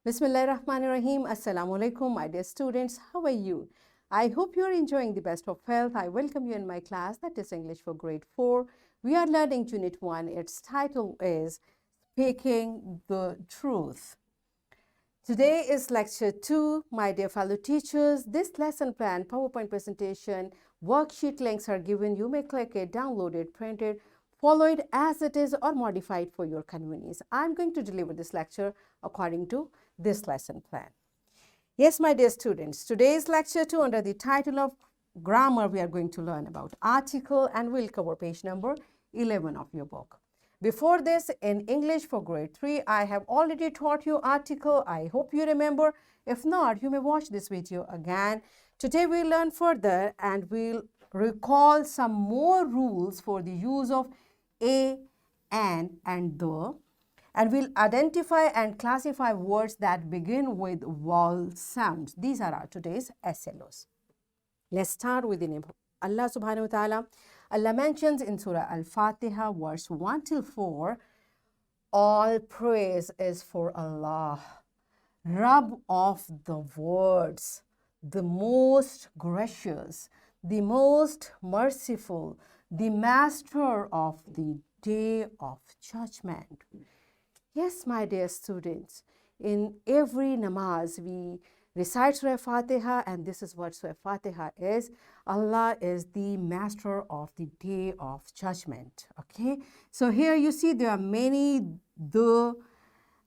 Bismillahirrahmanirrahim. Assalamu alaikum, my dear students. How are you? I hope you are enjoying the best of health. I welcome you in my class, that is English for grade 4. We are learning Unit 1. Its title is Speaking the Truth. Today is lecture 2, my dear fellow teachers. This lesson plan, PowerPoint presentation, worksheet links are given. You may click it, download it, print it, follow it as it is or modify it for your convenience. I'm going to deliver this lecture according to this lesson plan. Yes, my dear students, today's lecture 2 under the title of grammar, we are going to learn about article and we'll cover page number 11 of your book. Before this, in English for grade 3, I have already taught you article. I hope you remember. If not, you may watch this video again. Today we'll learn further and we'll recall some more rules for the use of a, and the. And we'll identify and classify words that begin with vowel sounds. These are our today's SLOs. Let's start with the name of Allah subhanahu wa ta'ala. Allah mentions in Surah Al-Fatiha, verse 1 till 4, all praise is for Allah, Rabb of the worlds, the most gracious, the most merciful, the master of the day of judgment. Yes, my dear students, in every namaz we recite Surah Fatiha, and this is what Surah Fatiha is. Allah is the master of the day of judgment. Okay, so here you see there are many the,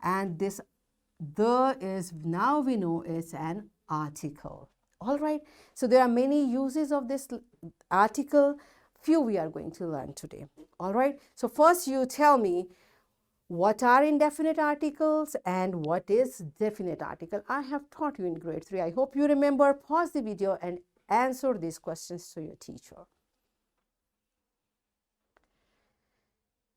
and this the is, now we know it's an article. All right, so there are many uses of this article. Few we are going to learn today. All right, so first you tell me, what are indefinite articles and what is definite article? I have taught you in grade 3. I hope you remember. Pause the video and answer these questions to your teacher.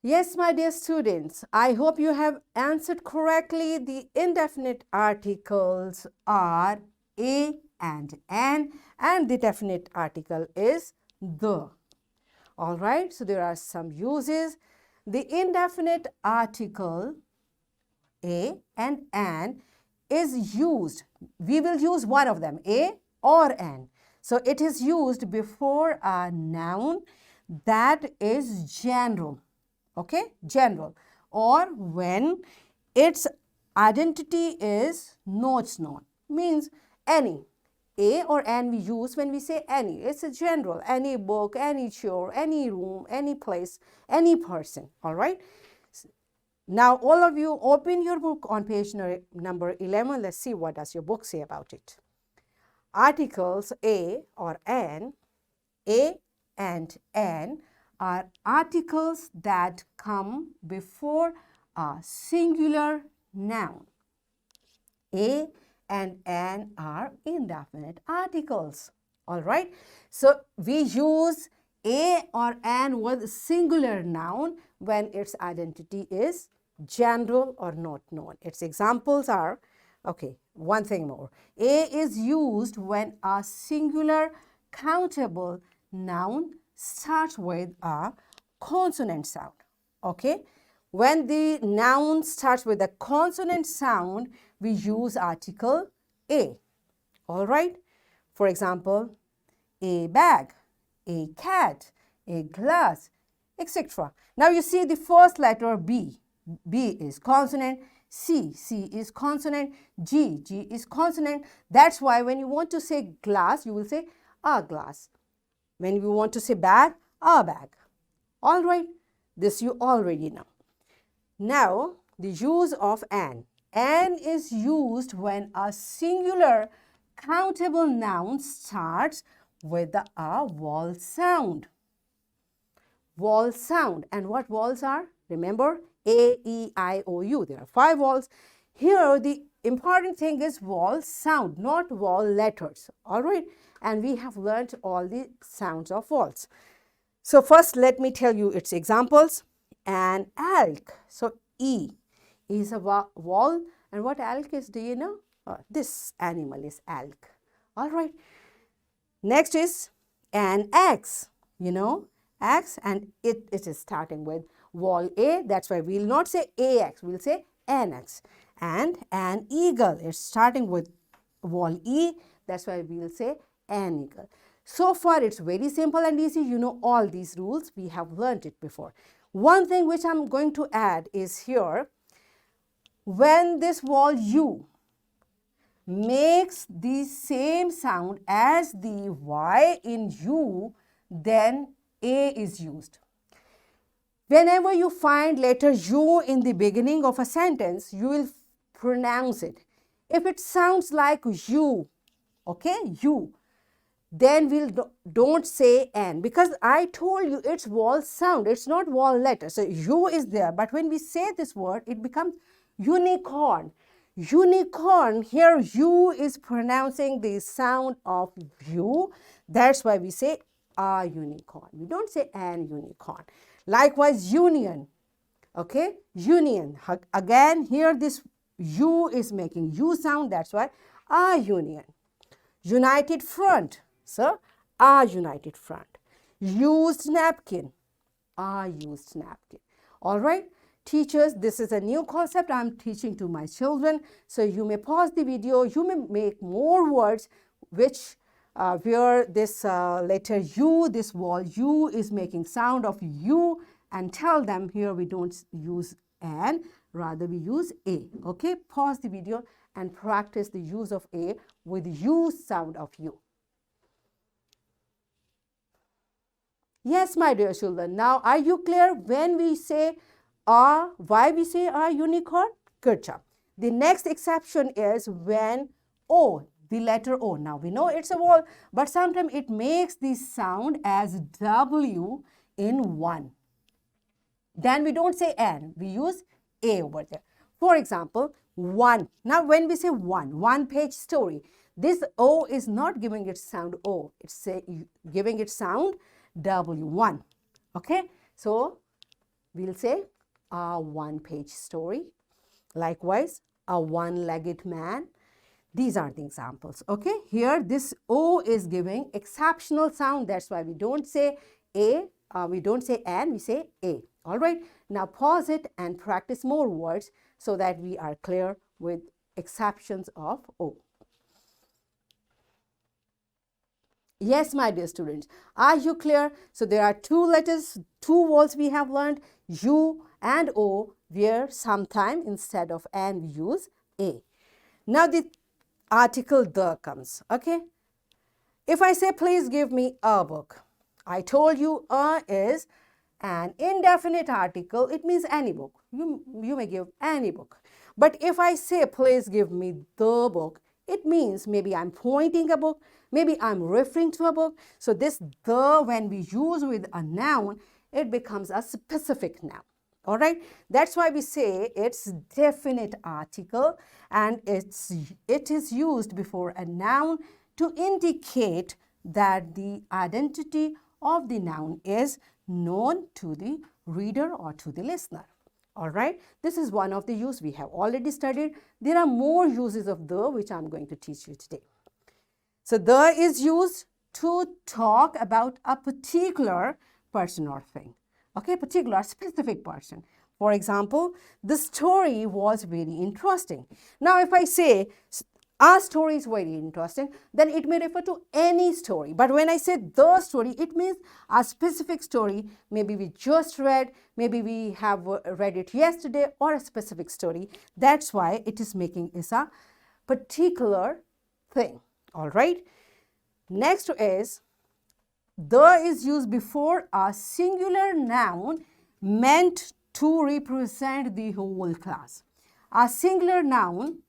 Yes, my dear students, I hope you have answered correctly. The indefinite articles are a and an, and the definite article is the. All right, so there are some uses. The indefinite article a and an is used. We will use one of them, a or an. So it is used before a noun that is general, okay, general, or when its identity is not known, means any. A or an we use when we say any. It's a general, any book, any chair, any room, any place, any person. All right. Now, all of you open your book on page number 11. Let's see what does your book say about it. Articles a or an, a and an are articles that come before a singular noun. A and an are indefinite articles. All right. So we use a or an with singular noun when its identity is general or not known. Its examples are, okay, one thing more. A is used when a singular countable noun starts with a consonant sound. Okay. When the noun starts with a consonant sound, we use article a. All right. For example, a bag, a cat, a glass, etc. Now you see the first letter B. B is consonant. C is consonant. G is consonant. That's why when you want to say glass, you will say a glass. When you want to say bag, a bag. All right. This you already know. Now, the use of an. An is used when a singular countable noun starts with a vowel sound. Vowel sound. And what vowels are? Remember, A, E, I, O, U. There are 5 vowels. Here, the important thing is vowel sound, not vowel letters. All right? And we have learned all the sounds of vowels. So first, let me tell you its examples. An elk. So E is a vowel, and what elk is, do you know? This animal is elk. All right. Next is an axe. You know, axe, and it is starting with vowel A. That's why we will not say AX, we will say an axe. and an eagle. It's starting with vowel E. That's why we will say an eagle. So far, it's very simple and easy. You know all these rules. We have learned it before. One thing which I'm going to add is here, when this vowel U makes the same sound as the Y in U, then A is used. Whenever you find letter U in the beginning of a sentence, you will pronounce it. If it sounds like U, okay, U, then don't say N, because I told you it's vowel sound, it's not vowel letter. So U is there, but when we say this word, it becomes unicorn. Unicorn, here U is pronouncing the sound of U. That's why we say a unicorn. We don't say an unicorn. Likewise, union. Okay, union. Again, here this U is making U sound. That's why a union. United front. So, a united front. Used napkin. A used napkin. All right. Teachers, this is a new concept I'm teaching to my children. So you may pause the video. You may make more words which where this letter U, this vowel U is making sound of U, and tell them here we don't use N, rather we use A. Okay, pause the video and practice the use of A with U sound of U. Yes, my dear children. Now, are you clear when we say why we say a unicorn? Good job. The next exception is when O, the letter O. Now, we know it's a vowel, but sometimes it makes the sound as W in one. Then we don't say N, we use A over there. For example, one. Now, when we say one page story, this O is not giving it sound O, it's giving it sound W1. Okay, so we'll say a one-page story. Likewise, a one-legged man. These are the examples. Okay, here this O is giving exceptional sound. That's why we don't say A, we don't say N, we say A. All right, now pause it and practice more words so that we are clear with exceptions of O. Yes, my dear students, are you clear? So there are two letters, two vowels we have learned, U and O, where sometime instead of N we use A. Now the article the comes, okay? If I say, please give me a book, I told you a is an indefinite article, it means any book. You may give any book. But if I say, please give me the book, it means maybe I'm pointing a book, maybe I'm referring to a book. So this the, when we use with a noun, it becomes a specific noun. All right, that's why we say it's definite article, and it is used before a noun to indicate that the identity of the noun is known to the reader or to the listener. All right, this is one of the use we have already studied. There are more uses of the which I'm going to teach you today. So the is used to talk about a particular person or thing. Okay, particular specific person. For example, the story was very interesting. Now, if I say a story is very interesting, then it may refer to any story. But when I say the story, it means a specific story. Maybe we just read, maybe we have read it yesterday, or a specific story. That's why it is making is a particular thing. All right. Next is the is used before a singular noun meant to represent the whole class. A singular noun,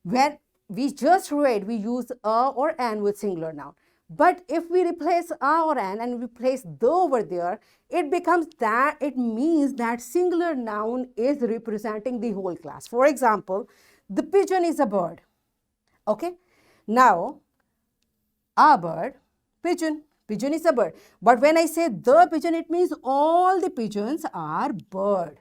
when we just read, we use a or an with singular noun. But if we replace a or an and replace the over there, it becomes that, it means that singular noun is representing the whole class. For example, the pigeon is a bird. Okay. Now, a bird, pigeon. Pigeon is a bird. But when I say the pigeon, it means all the pigeons are bird.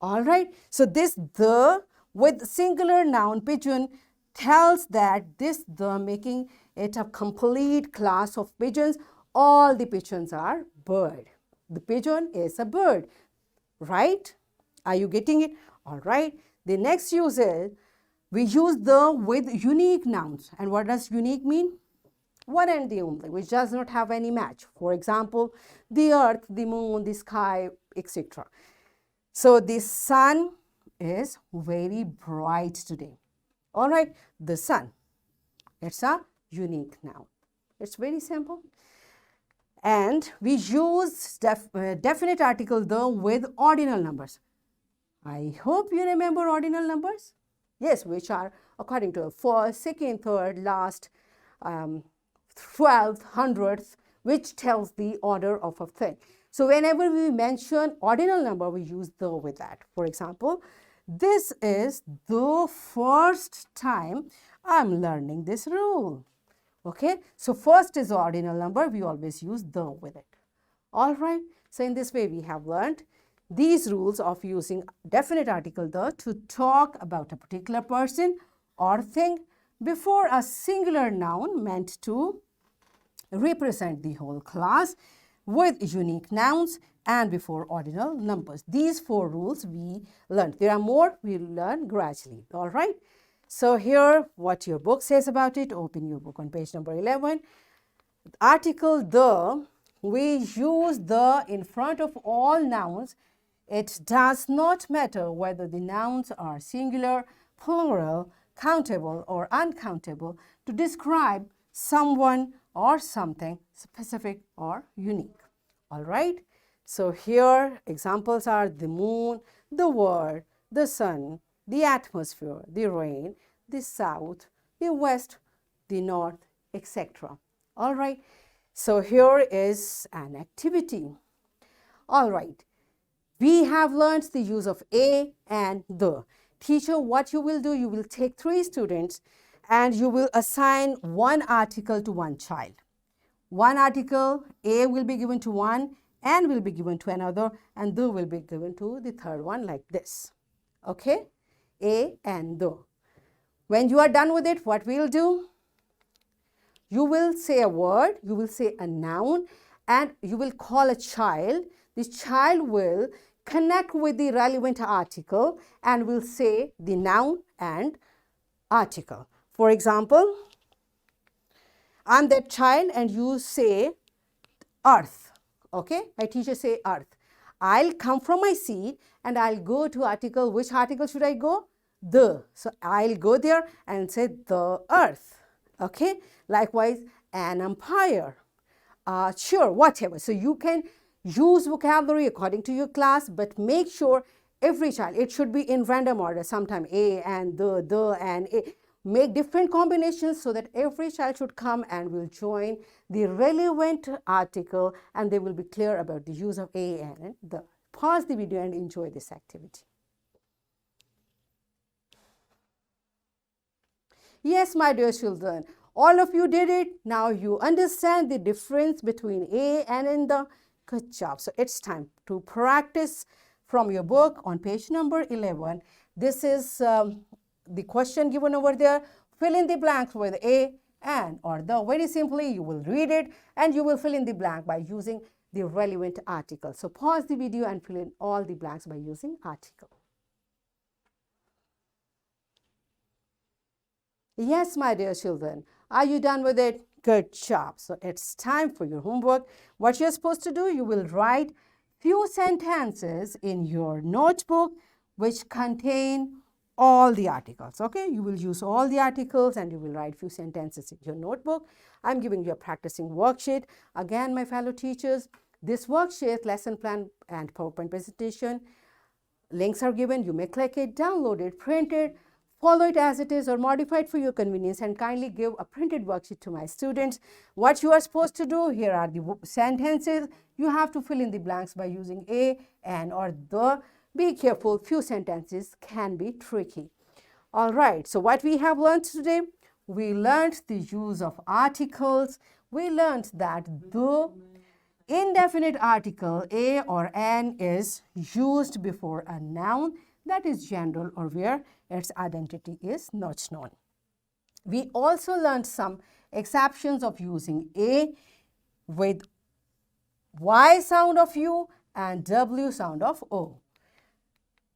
All right. So this the with singular noun pigeon tells that this the making it a complete class of pigeons. All the pigeons are bird. The pigeon is a bird. Right? Are you getting it? All right. The next use is we use the with unique nouns. And what does unique mean? One and the only, which does not have any match. For example, the earth, the moon, the sky, etc. So the sun is very bright today. All right, the sun. It's a unique noun. It's very simple. And we use definite article the with ordinal numbers. I hope you remember ordinal numbers. Yes, which are according to first, second, third, last, 12th, 100th, which tells the order of a thing. So whenever we mention ordinal number, we use the with that. For example, this is the first time I'm learning this rule. Okay, so first is ordinal number, we always use the with it. All right, so in this way we have learned these rules of using definite article the to talk about a particular person or thing before a singular noun meant to represent the whole class, with unique nouns, and before ordinal numbers. These 4 rules we learned. There are more, we'll learn gradually. All right. So here what your book says about it. Open your book on page number 11. Article the, we use the in front of all nouns. It does not matter whether the nouns are singular, plural, countable or uncountable to describe someone or something specific or unique. All right. So here examples are the moon, the world, the sun, the atmosphere, the rain, the south, the west, the north, etc. All right. So here is an activity. All right. We have learned the use of a and the. Teacher, what you will do, you will take 3 students and you will assign one article to one child. One article, a will be given to one, and will be given to another, and the will be given to the third one like this. Okay? A and the. When you are done with it, what we'll do? You will say a word, you will say a noun, and you will call a child. The child will connect with the relevant article and will say the noun and article. For example, I'm that child and you say earth. Okay, my teacher say earth. I'll come from my seat and I'll go to article. Which article should I go? The. So I'll go there and say the earth. Okay, likewise an empire. Sure, whatever. So you can use vocabulary according to your class, but make sure every child, it should be in random order, sometime a and the and a. Make different combinations so that every child should come and will join the relevant article and they will be clear about the use of a and the. Pause the video and enjoy this activity. Yes, my dear children, all of you did it. Now you understand the difference between a and in the. Good job. So it's time to practice from your book on page number 11. This is the question given over there. Fill in the blanks with a, and, or the. Very simply, you will read it and you will fill in the blank by using the relevant article. So pause the video and fill in all the blanks by using article. Yes, my dear children, are you done with it? Good job. So it's time for your homework. What you're supposed to do, you will write few sentences in your notebook which contain all the articles. Okay, you will use all the articles and you will write few sentences in your notebook. I'm giving you a practicing worksheet. Again, my fellow teachers, this worksheet, lesson plan and PowerPoint presentation, links are given. You may click it, download it, print it, follow it as it is or modify it for your convenience, and kindly give a printed worksheet to my students. What you are supposed to do, here are the sentences. You have to fill in the blanks by using a, and, or the. Be careful, few sentences can be tricky. All right, so what we have learned today, we learned the use of articles. We learned that the indefinite article a or an is used before a noun that is general or where its identity is not known. We also learned some exceptions of using a with y sound of u and w sound of o.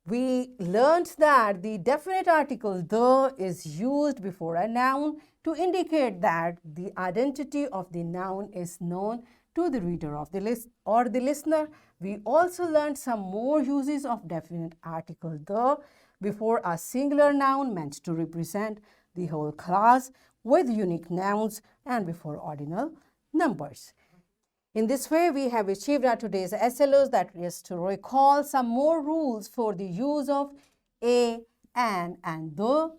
We learned that the definite article the is used before a noun to indicate that the identity of the noun is known to the reader of the list or the listener. We also learned some more uses of definite article the before a singular noun meant to represent the whole class with unique nouns and before ordinal numbers. In this way, we have achieved our today's SLOs, that is to recall some more rules for the use of a, and the,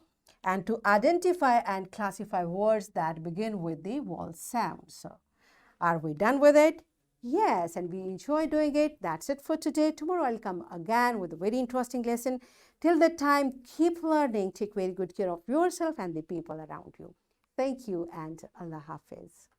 and to identify and classify words that begin with the vowel sound. So, are we done with it? Yes, and we enjoy doing it. That's it for today. Tomorrow I'll come again with a very interesting lesson. Till that time, keep learning. Take very good care of yourself and the people around you. Thank you and Allah Hafiz.